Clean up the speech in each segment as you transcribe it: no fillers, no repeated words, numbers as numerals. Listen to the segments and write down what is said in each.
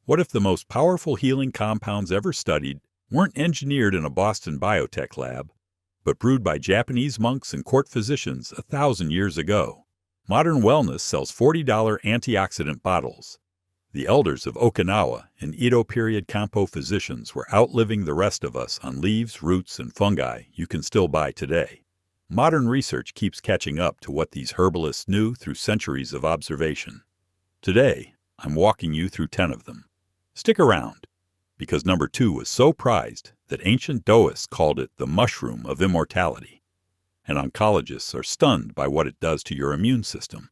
What if the most powerful healing compounds ever studied weren't engineered in a Boston biotech lab, but brewed by Japanese monks and court physicians 1,000 years ago? Modern wellness sells $40 antioxidant bottles. The elders of Okinawa and Edo-period Kampo physicians were outliving the rest of us on leaves, roots, and fungi you can still buy today. Modern research keeps catching up to what these herbalists knew through centuries of observation. Today, I'm walking you through 10 of them. Stick around, because number 2 was so prized that ancient Daoists called it the mushroom of immortality, and oncologists are stunned by what it does to your immune system.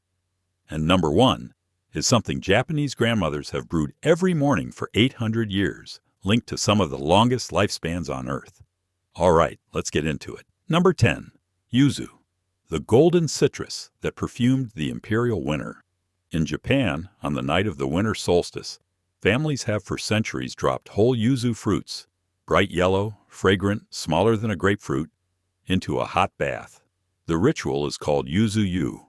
And number 1 is something Japanese grandmothers have brewed every morning for 800 years, linked to some of the longest lifespans on Earth. All right, let's get into it. Number 10. Yuzu, the golden citrus that perfumed the imperial winter. In Japan, on the night of the winter solstice, families have for centuries dropped whole yuzu fruits, bright yellow, fragrant, smaller than a grapefruit, into a hot bath. The ritual is called yuzu-yu,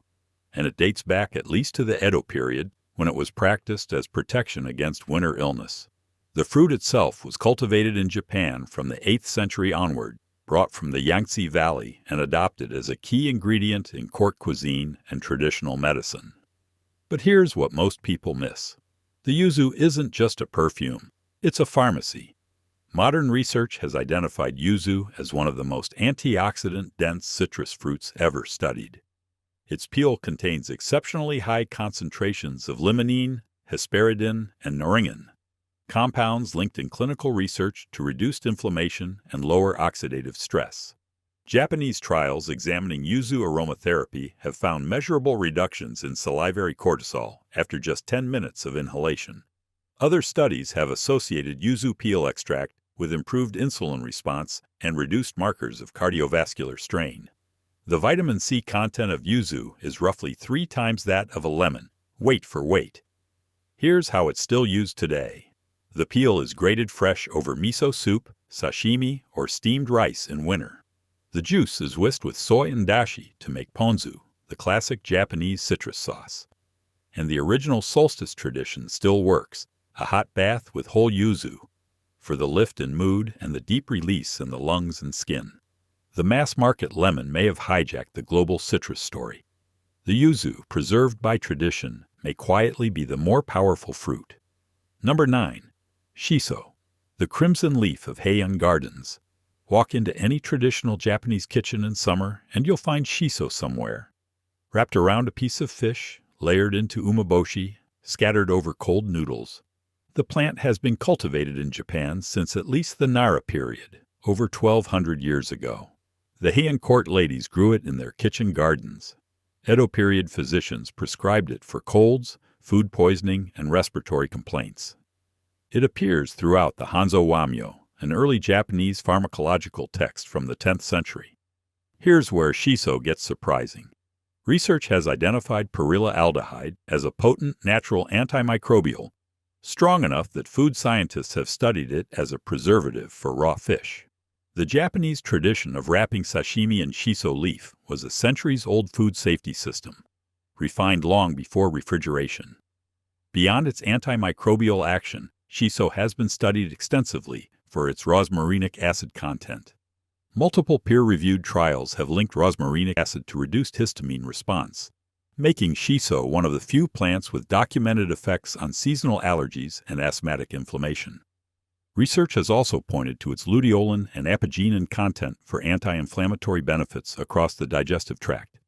and it dates back at least to the Edo period, when it was practiced as protection against winter illness. The fruit itself was cultivated in Japan from the 8th century onward, brought from the Yangtze Valley and adopted as a key ingredient in court cuisine and traditional medicine. But here's what most people miss. The yuzu isn't just a perfume, it's a pharmacy. Modern research has identified yuzu as one of the most antioxidant-dense citrus fruits ever studied. Its peel contains exceptionally high concentrations of limonene, hesperidin, and naringin, compounds linked in clinical research to reduced inflammation and lower oxidative stress. Japanese trials examining yuzu aromatherapy have found measurable reductions in salivary cortisol after just 10 minutes of inhalation. Other studies have associated yuzu peel extract with improved insulin response and reduced markers of cardiovascular strain. The vitamin C content of yuzu is roughly 3 times that of a lemon, weight for weight. Here's how it's still used today. The peel is grated fresh over miso soup, sashimi, or steamed rice in winter. The juice is whisked with soy and dashi to make ponzu, the classic Japanese citrus sauce. And the original solstice tradition still works, a hot bath with whole yuzu, for the lift in mood and the deep release in the lungs and skin. The mass-market lemon may have hijacked the global citrus story. The yuzu, preserved by tradition, may quietly be the more powerful fruit. Number 9. Shiso, the crimson leaf of Heian gardens. Walk into any traditional Japanese kitchen in summer and you'll find shiso somewhere. Wrapped around a piece of fish, layered into umeboshi, scattered over cold noodles. The plant has been cultivated in Japan since at least the Nara period, over 1,200 years ago. The Heian court ladies grew it in their kitchen gardens. Edo period physicians prescribed it for colds, food poisoning, and respiratory complaints. It appears throughout the Hanzo Wamyo, an early Japanese pharmacological text from the 10th century. Here's where shiso gets surprising. Research has identified peryllaldehyde as a potent natural antimicrobial, strong enough that food scientists have studied it as a preservative for raw fish. The Japanese tradition of wrapping sashimi in shiso leaf was a centuries-old food safety system, refined long before refrigeration. Beyond its antimicrobial action, shiso has been studied extensively for its rosmarinic acid content. Multiple peer-reviewed trials have linked rosmarinic acid to reduced histamine response, making shiso one of the few plants with documented effects on seasonal allergies and asthmatic inflammation. Research has also pointed to its luteolin and apigenin content for anti-inflammatory benefits across the digestive tract.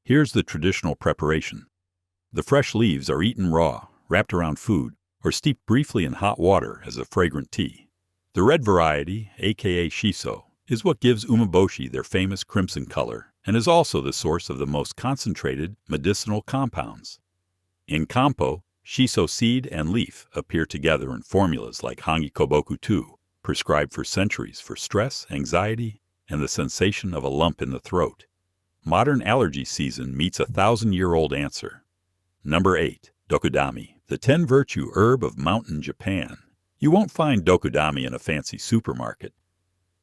Here's the traditional preparation. The fresh leaves are eaten raw, wrapped around food, or steeped briefly in hot water as a fragrant tea. The red variety, aka shiso, is what gives umeboshi their famous crimson color and is also the source of the most concentrated medicinal compounds. In Kampo, shiso seed and leaf appear together in formulas like Hangi Koboku 2, prescribed for centuries for stress, anxiety, and the sensation of a lump in the throat. Modern allergy season meets a 1,000-year-old answer. Number 8. Dokudami, the 10-virtue herb of mountain Japan. You won't find dokudami in a fancy supermarket.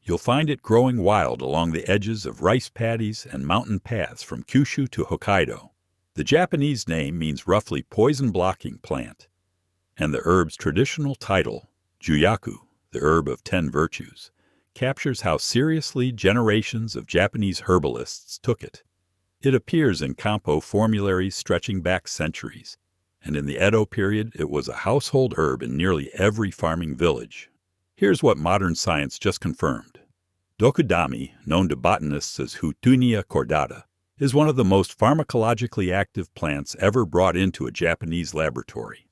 You'll find it growing wild along the edges of rice paddies and mountain paths from Kyushu to Hokkaido. The Japanese name means roughly poison-blocking plant. And the herb's traditional title, Juyaku, the herb of 10 virtues, captures how seriously generations of Japanese herbalists took it. It appears in Kampo formularies stretching back centuries, and in the Edo period it was a household herb in nearly every farming village. Here's what modern science just confirmed. Dokudami, known to botanists as Houtunia cordata, is one of the most pharmacologically active plants ever brought into a Japanese laboratory.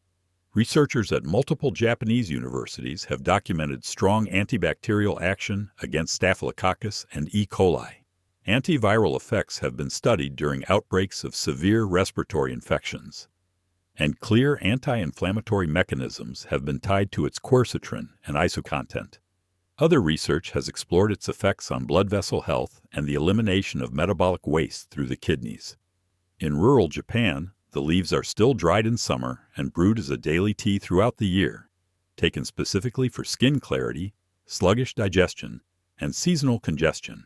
Researchers at multiple Japanese universities have documented strong antibacterial action against Staphylococcus and E. coli. Antiviral effects have been studied during outbreaks of severe respiratory infections, and clear anti-inflammatory mechanisms have been tied to its quercitrin and isocontent. Other research has explored its effects on blood vessel health and the elimination of metabolic waste through the kidneys. In rural Japan, the leaves are still dried in summer and brewed as a daily tea throughout the year, taken specifically for skin clarity, sluggish digestion, and seasonal congestion.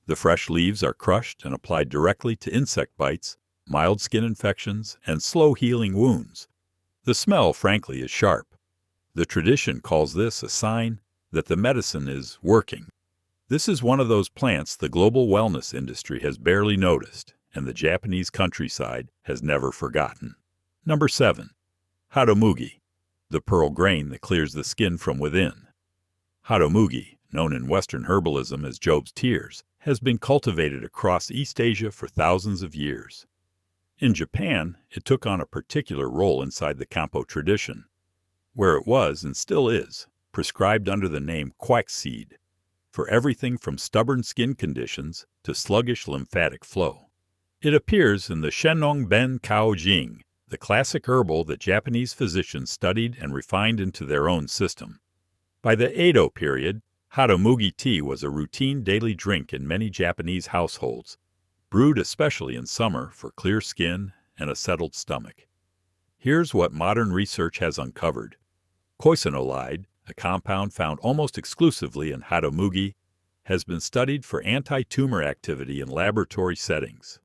The fresh leaves are crushed and applied directly to insect bites, mild skin infections, and slow-healing wounds. The smell, frankly, is sharp. The tradition calls this a sign that the medicine is working. This is one of those plants the global wellness industry has barely noticed, and the Japanese countryside has never forgotten. Number 7. Hatomugi, the pearl grain that clears the skin from within. Hatomugi, known in Western herbalism as Job's tears, has been cultivated across East Asia for thousands of years. In Japan, it took on a particular role inside the Kampo tradition, where it was, and still is, prescribed under the name quackseed, for everything from stubborn skin conditions to sluggish lymphatic flow. It appears in the Shennong Ben Kao Jing, the classic herbal that Japanese physicians studied and refined into their own system. By the Edo period, hatomugi tea was a routine daily drink in many Japanese households, brewed especially in summer for clear skin and a settled stomach. Here's what modern research has uncovered. Koisanolide, a compound found almost exclusively in hatomugi, has been studied for anti-tumor activity in laboratory settings.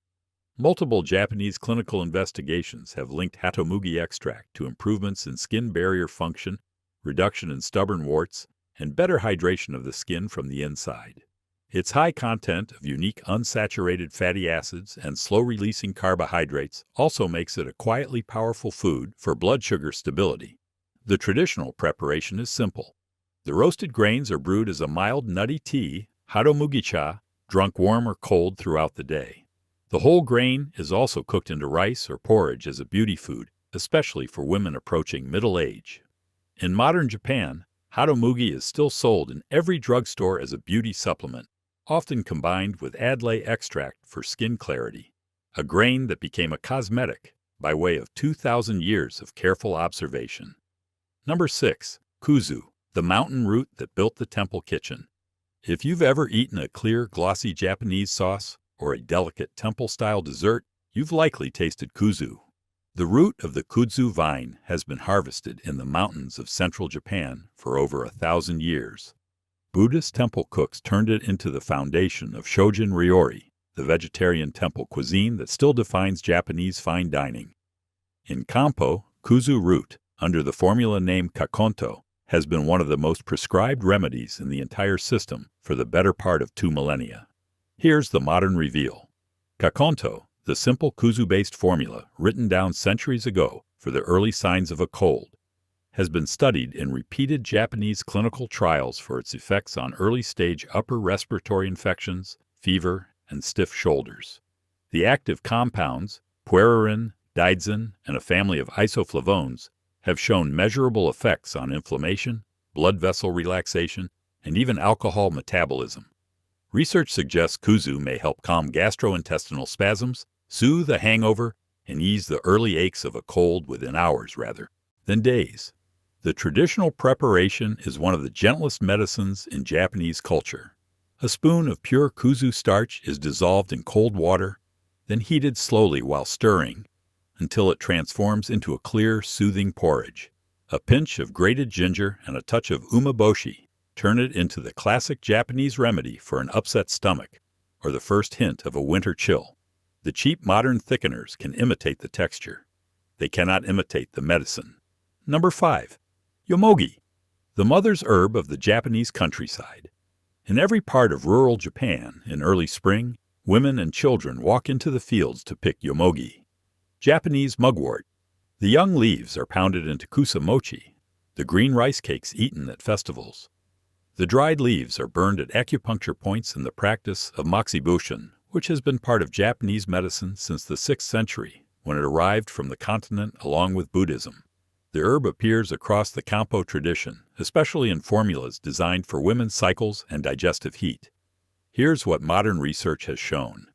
Multiple Japanese clinical investigations have linked hatomugi extract to improvements in skin barrier function, reduction in stubborn warts, and better hydration of the skin from the inside. Its high content of unique unsaturated fatty acids and slow-releasing carbohydrates also makes it a quietly powerful food for blood sugar stability. The traditional preparation is simple. The roasted grains are brewed as a mild, nutty tea, hatomugi-cha, drunk warm or cold throughout the day. The whole grain is also cooked into rice or porridge as a beauty food, especially for women approaching middle age. In modern Japan, hatomugi is still sold in every drugstore as a beauty supplement, often combined with adlay extract for skin clarity, a grain that became a cosmetic by way of 2,000 years of careful observation. Number 6. Kuzu, the mountain root that built the temple kitchen. If you've ever eaten a clear, glossy Japanese sauce or a delicate temple-style dessert, you've likely tasted kuzu. The root of the kudzu vine has been harvested in the mountains of central Japan for over 1,000 years. Buddhist temple cooks turned it into the foundation of shojin ryori, the vegetarian temple cuisine that still defines Japanese fine dining. In Kampo, kuzu root, under the formula name kakonto, has been one of the most prescribed remedies in the entire system for the better part of 2 millennia. Here's the modern reveal. Kakonto, the simple kuzu-based formula written down centuries ago for the early signs of a cold, has been studied in repeated Japanese clinical trials for its effects on early-stage upper respiratory infections, fever, and stiff shoulders. The active compounds, puerperin, daidzen, and a family of isoflavones, have shown measurable effects on inflammation, blood vessel relaxation, and even alcohol metabolism. Research suggests kuzu may help calm gastrointestinal spasms, soothe a hangover, and ease the early aches of a cold within hours rather than days. The traditional preparation is one of the gentlest medicines in Japanese culture. A spoon of pure kuzu starch is dissolved in cold water, then heated slowly while stirring, until it transforms into a clear, soothing porridge. A pinch of grated ginger and a touch of umeboshi turn it into the classic Japanese remedy for an upset stomach, or the first hint of a winter chill. The cheap modern thickeners can imitate the texture. They cannot imitate the medicine. Number 5. Yomogi, the mother's herb of the Japanese countryside. In every part of rural Japan, in early spring, women and children walk into the fields to pick yomogi, Japanese mugwort. The young leaves are pounded into kusamochi, the green rice cakes eaten at festivals. The dried leaves are burned at acupuncture points in the practice of moxibushin, which has been part of Japanese medicine since the 6th century, when it arrived from the continent along with Buddhism. The herb appears across the Kampo tradition, especially in formulas designed for women's cycles and digestive heat. Here's what modern research has shown.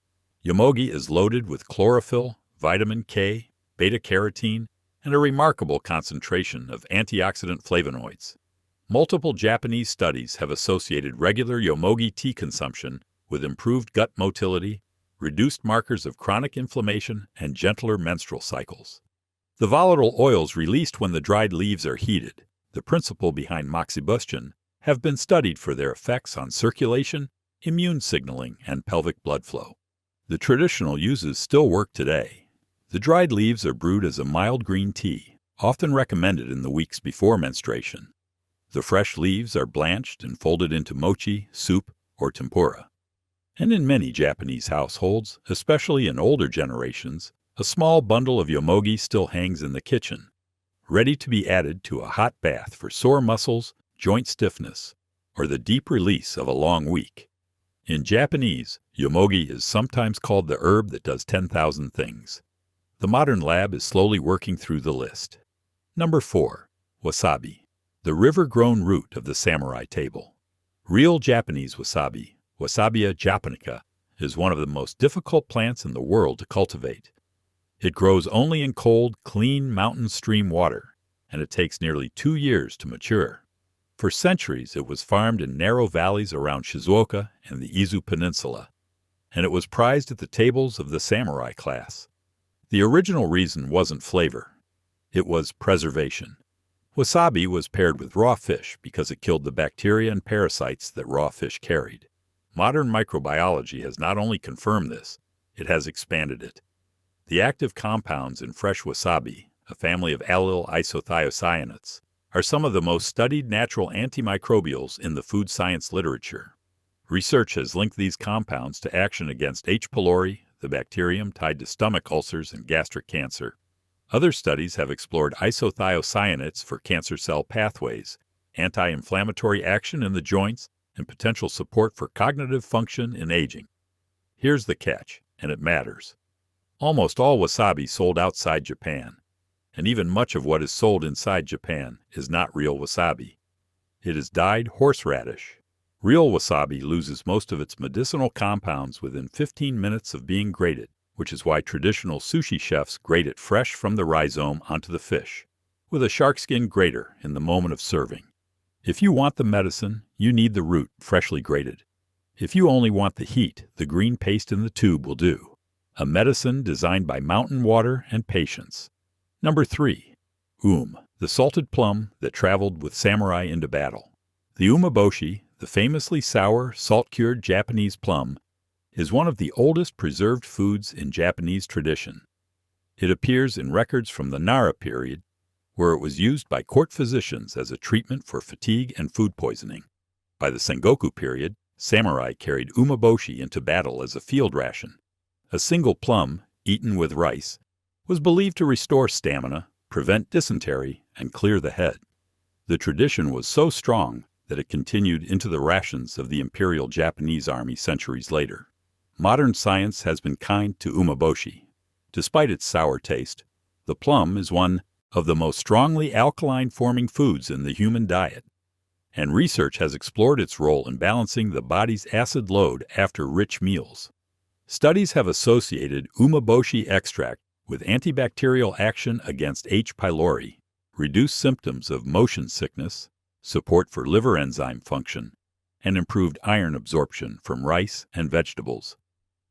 Yomogi is loaded with chlorophyll, vitamin K, beta-carotene, and a remarkable concentration of antioxidant flavonoids. Multiple Japanese studies have associated regular yomogi tea consumption with improved gut motility, reduced markers of chronic inflammation, and gentler menstrual cycles. The volatile oils released when the dried leaves are heated, the principle behind moxibustion, have been studied for their effects on circulation, immune signaling, and pelvic blood flow. The traditional uses still work today. The dried leaves are brewed as a mild green tea, often recommended in the weeks before menstruation. The fresh leaves are blanched and folded into mochi, soup, or tempura. And in many Japanese households, especially in older generations, a small bundle of yomogi still hangs in the kitchen, ready to be added to a hot bath for sore muscles, joint stiffness, or the deep release of a long week. In Japanese, yomogi is sometimes called the herb that does 10,000 things. The modern lab is slowly working through the list. Number 4. Wasabi, the river-grown root of the samurai table. Real Japanese wasabi, Wasabia japonica, is one of the most difficult plants in the world to cultivate. It grows only in cold, clean mountain stream water, and it takes nearly 2 years to mature. For centuries, it was farmed in narrow valleys around Shizuoka and the Izu Peninsula, and it was prized at the tables of the samurai class. The original reason wasn't flavor. It was preservation. Wasabi was paired with raw fish because it killed the bacteria and parasites that raw fish carried. Modern microbiology has not only confirmed this, it has expanded it. The active compounds in fresh wasabi, a family of allyl isothiocyanates, are some of the most studied natural antimicrobials in the food science literature. Research has linked these compounds to action against H. pylori, the bacterium tied to stomach ulcers and gastric cancer. Other studies have explored isothiocyanates for cancer cell pathways, anti-inflammatory action in the joints, and potential support for cognitive function in aging. Here's the catch, and it matters. Almost all wasabi sold outside Japan, and even much of what is sold inside Japan, is not real wasabi. It is dyed horseradish. Real wasabi loses most of its medicinal compounds within 15 minutes of being grated, which is why traditional sushi chefs grate it fresh from the rhizome onto the fish, with a sharkskin grater in the moment of serving. If you want the medicine, you need the root freshly grated. If you only want the heat, the green paste in the tube will do. A medicine designed by mountain water and patience. Number 3. The salted plum that traveled with samurai into battle. The umeboshi, the famously sour, salt-cured Japanese plum, is one of the oldest preserved foods in Japanese tradition. It appears in records from the Nara period, where it was used by court physicians as a treatment for fatigue and food poisoning. By the Sengoku period, samurai carried umeboshi into battle as a field ration. A single plum, eaten with rice, was believed to restore stamina, prevent dysentery, and clear the head. The tradition was so strong that it continued into the rations of the Imperial Japanese Army centuries later. Modern science has been kind to umeboshi. Despite its sour taste, the plum is one of the most strongly alkaline-forming foods in the human diet, and research has explored its role in balancing the body's acid load after rich meals. Studies have associated umeboshi extract with antibacterial action against H. pylori, reduced symptoms of motion sickness, support for liver enzyme function, and improved iron absorption from rice and vegetables.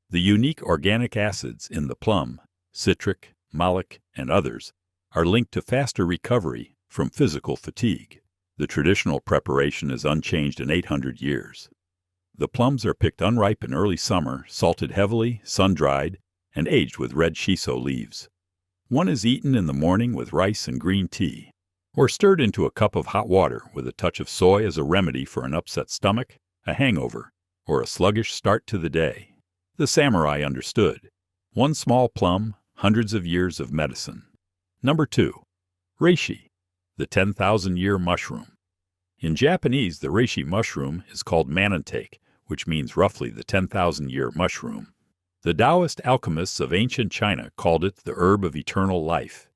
The unique organic acids in the plum, citric, malic, and others, are linked to faster recovery from physical fatigue. The traditional preparation is unchanged in 800 years. The plums are picked unripe in early summer, salted heavily, sun-dried, and aged with red shiso leaves. One is eaten in the morning with rice and green tea. or stirred into a cup of hot water with a touch of soy as a remedy for an upset stomach, a hangover, or a sluggish start to the day. The samurai understood. One small plum, hundreds of years of medicine. Number 2. Reishi, the 10,000-year mushroom. In Japanese, the reishi mushroom is called manentake, which means roughly the 10,000-year mushroom. The Daoist alchemists of ancient China called it the herb of eternal life.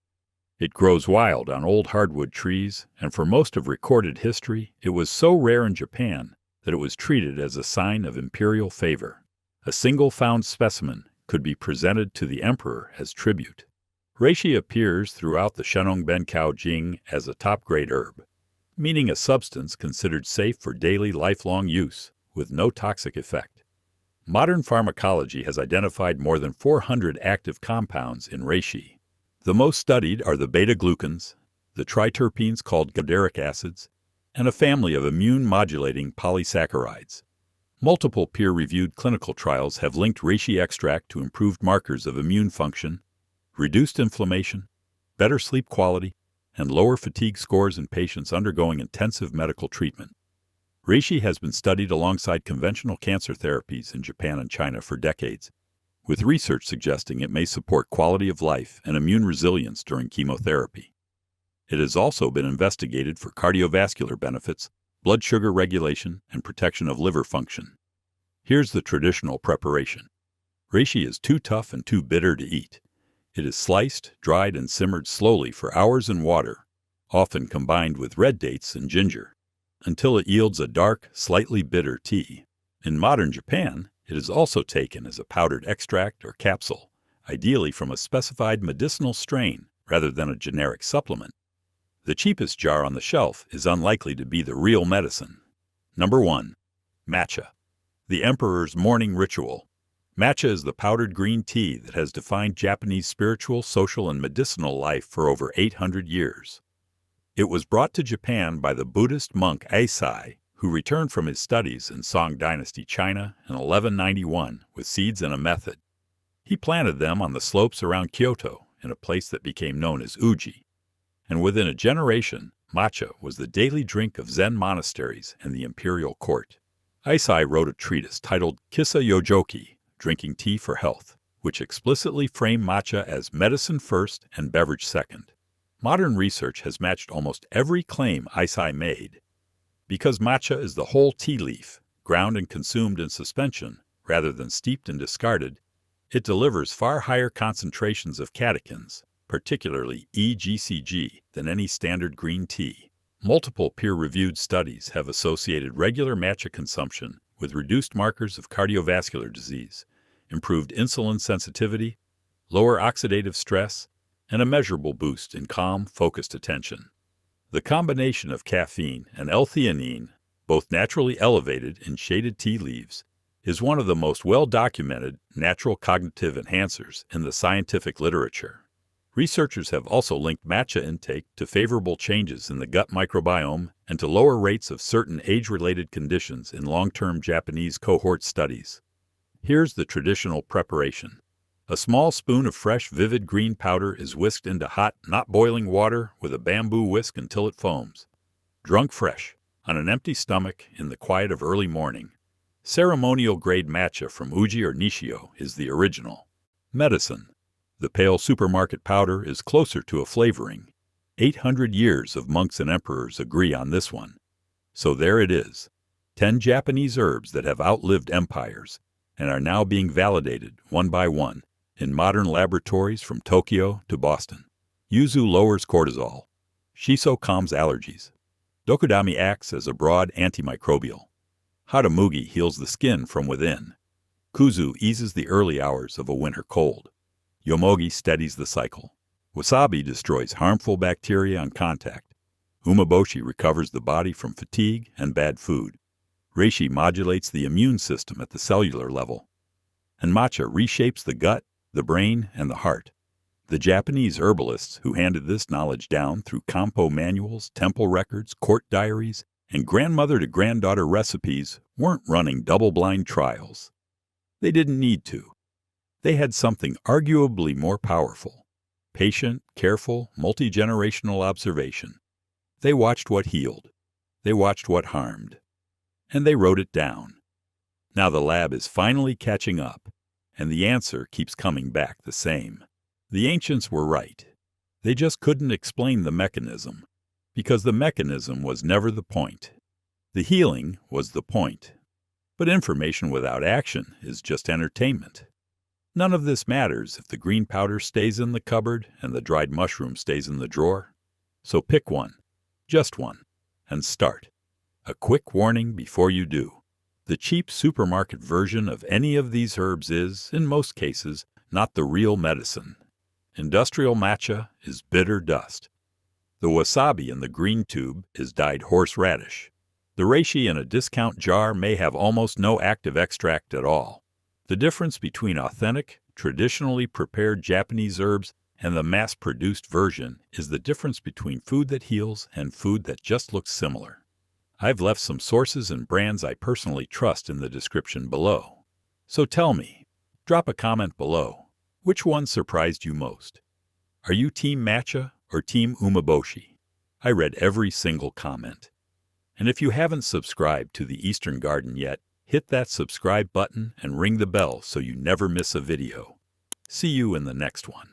It grows wild on old hardwood trees, and for most of recorded history, it was so rare in Japan that it was treated as a sign of imperial favor. A single found specimen could be presented to the emperor as tribute. Reishi appears throughout the Shenong Benkao Jing as a top-grade herb, meaning a substance considered safe for daily lifelong use, with no toxic effect. Modern pharmacology has identified more than 400 active compounds in reishi. The most studied are the beta-glucans, the triterpenes called gadaric acids, and a family of immune-modulating polysaccharides. Multiple peer-reviewed clinical trials have linked reishi extract to improved markers of immune function, reduced inflammation, better sleep quality, and lower fatigue scores in patients undergoing intensive medical treatment. Reishi has been studied alongside conventional cancer therapies in Japan and China for decades, with research suggesting it may support quality of life and immune resilience during chemotherapy. It has also been investigated for cardiovascular benefits, blood sugar regulation, and protection of liver function. Here's the traditional preparation. Reishi is too tough and too bitter to eat. It is sliced, dried, and simmered slowly for hours in water, often combined with red dates and ginger, until it yields a dark, slightly bitter tea. In modern Japan, it is also taken as a powdered extract or capsule, ideally from a specified medicinal strain rather than a generic supplement. The cheapest jar on the shelf is unlikely to be the real medicine. Number 1. Matcha, the emperor's morning ritual. Matcha is the powdered green tea that has defined Japanese spiritual, social, and medicinal life for over 800 years. It was brought to Japan by the Buddhist monk Eisai, who returned from his studies in Song Dynasty China in 1191 with seeds and a method. He planted them on the slopes around Kyoto in a place that became known as Uji. And within a generation, matcha was the daily drink of Zen monasteries and the imperial court. Eisai wrote a treatise titled Kissa Yojoki, Drinking Tea for Health, which explicitly framed matcha as medicine first and beverage second. Modern research has matched almost every claim Eisai made. Because matcha is the whole tea leaf, ground and consumed in suspension, rather than steeped and discarded, it delivers far higher concentrations of catechins, particularly EGCG, than any standard green tea. Multiple peer-reviewed studies have associated regular matcha consumption with reduced markers of cardiovascular disease, improved insulin sensitivity, lower oxidative stress, and a measurable boost in calm, focused attention. The combination of caffeine and L-theanine, both naturally elevated in shaded tea leaves, is one of the most well-documented natural cognitive enhancers in the scientific literature. Researchers have also linked matcha intake to favorable changes in the gut microbiome and to lower rates of certain age-related conditions in long-term Japanese cohort studies. Here's the traditional preparation. A small spoon of fresh, vivid green powder is whisked into hot, not boiling water with a bamboo whisk until it foams. Drunk fresh, on an empty stomach, in the quiet of early morning. Ceremonial-grade matcha from Uji or Nishio is the original. Medicine. The pale supermarket powder is closer to a flavoring. 800 years of monks and emperors agree on this one. So there it is. 10 Japanese herbs that have outlived empires and are now being validated one by one in modern laboratories from Tokyo to Boston. Yuzu lowers cortisol. Shiso calms allergies. Dokudami acts as a broad antimicrobial. Hatamugi heals the skin from within. Kuzu eases the early hours of a winter cold. Yomogi steadies the cycle. Wasabi destroys harmful bacteria on contact. Umeboshi recovers the body from fatigue and bad food. Reishi modulates the immune system at the cellular level. And matcha reshapes the gut, the brain, and the heart. The Japanese herbalists who handed this knowledge down through Kampo manuals, temple records, court diaries, and grandmother-to-granddaughter recipes weren't running double-blind trials. They didn't need to. They had something arguably more powerful: patient, careful, multi-generational observation. They watched what healed. They watched what harmed. And they wrote it down. Now the lab is finally catching up, and the answer keeps coming back the same. The ancients were right. They just couldn't explain the mechanism, because the mechanism was never the point. The healing was the point. But information without action is just entertainment. None of this matters if the green powder stays in the cupboard and the dried mushroom stays in the drawer. So pick one, just one, and start. A quick warning before you do. The cheap supermarket version of any of these herbs is, in most cases, not the real medicine. Industrial matcha is bitter dust. The wasabi in the green tube is dyed horseradish. The reishi in a discount jar may have almost no active extract at all. The difference between authentic, traditionally prepared Japanese herbs and the mass-produced version is the difference between food that heals and food that just looks similar. I've left some sources and brands I personally trust in the description below. So tell me, drop a comment below. Which one surprised you most? Are you Team Matcha or Team Umeboshi? I read every single comment. And if you haven't subscribed to the Eastern Garden yet, hit that subscribe button and ring the bell so you never miss a video. See you in the next one.